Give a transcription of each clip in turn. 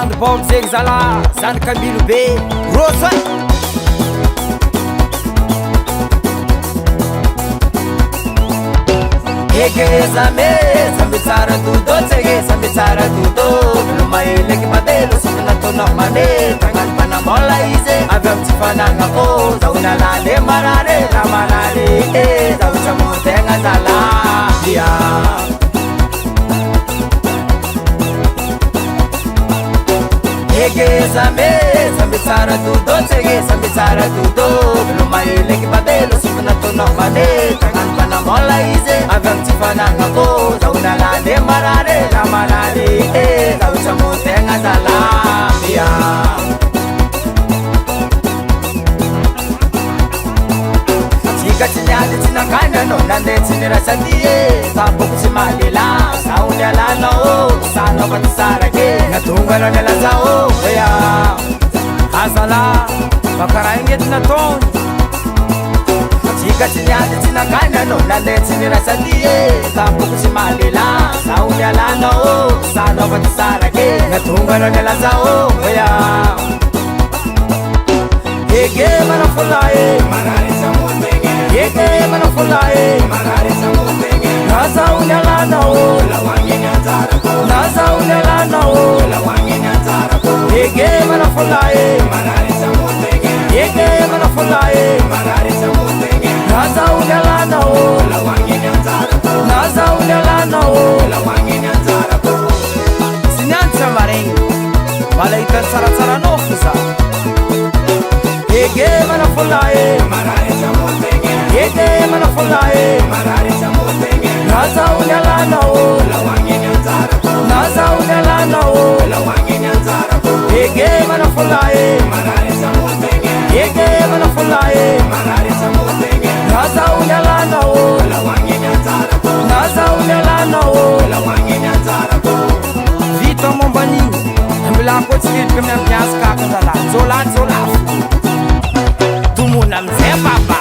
Zandry BOB zegny zala, zandry kabilo be, rosa. Ege zame, sambe tsara dudo, tsege sambe tsara dudo. Luma eleki madelo, suna tona mane, tangan panamola ize, avem tifananga ko, zauna lale marare, la marare, zaucha mutenga zala, yeah. Ege zame, sambe tsara dudo, tsege sambe tsara dudo. Luma eleki madelo, suna tona mane, tangan panamola ize, avem tifananga ko, zauna lale marare, la marare, zaucha mutenga zala, yeah. Chinyadi chinakanya no nande chinirasadiye Tapoko si malelahy sauni alana o sana vatisarake natongana nela zao ya azala bakaraingeti natony Chika chinyadi chinakanya no nande chinirasadiye Tapoko si malelahy sauni alana o sana vatisarake natongana nela zao ya Ege manafulaye marari samutenge Ege manafulaye marari samutenge Naza unyalana o la wangi nyatarako Naza unyalana o la wangi nyatarako Ege manafulaye marari samutenge Ege manafulaye marari samutenge Naza unyalana o la wangi nyatarako Naza unyalana o la wangi nyatarako Sinyancha marengi Malaitan sara no fusa Ege manafulaye marari samutenge Ege manafulaye marari samutenge Naza unyalana o la wangi nyatarako Naza unyalana o la wangi nyatarako Ege manafulaye marari samutenge Ege manafulaye marari samutenge Naza unyalana o la wangi nyatarako Naza unyalana o la wangi nyatarako Vito mombani Mbila ko tsikit kemya piaska kazala zola Tumuna mzee baba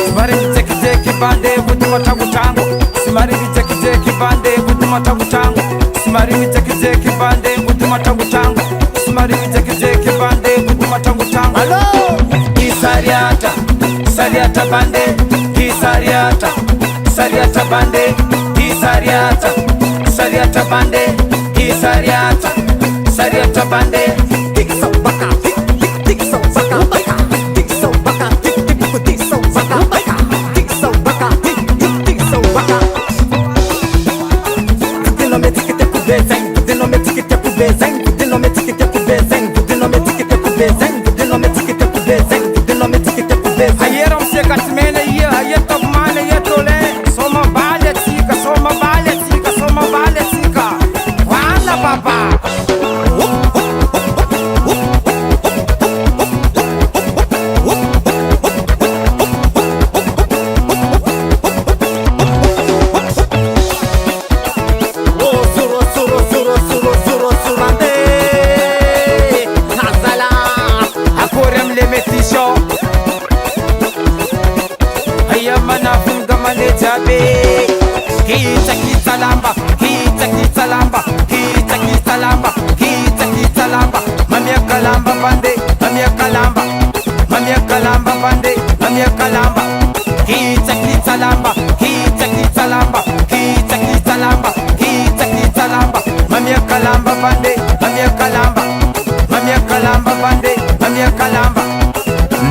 Simari vitekiteki bande Vutuma tangu tangu Simari vitekiteki bande Vutuma tangu tangu Simari vitekiteki bande Vutuma tangu tangu Simari vitekiteki bande Vutuma tangu tangu Alo Isariata Sariata bande Isariata Sariata bande Isariata Sariata bande Isariata Sariata bande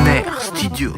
Ner Studio.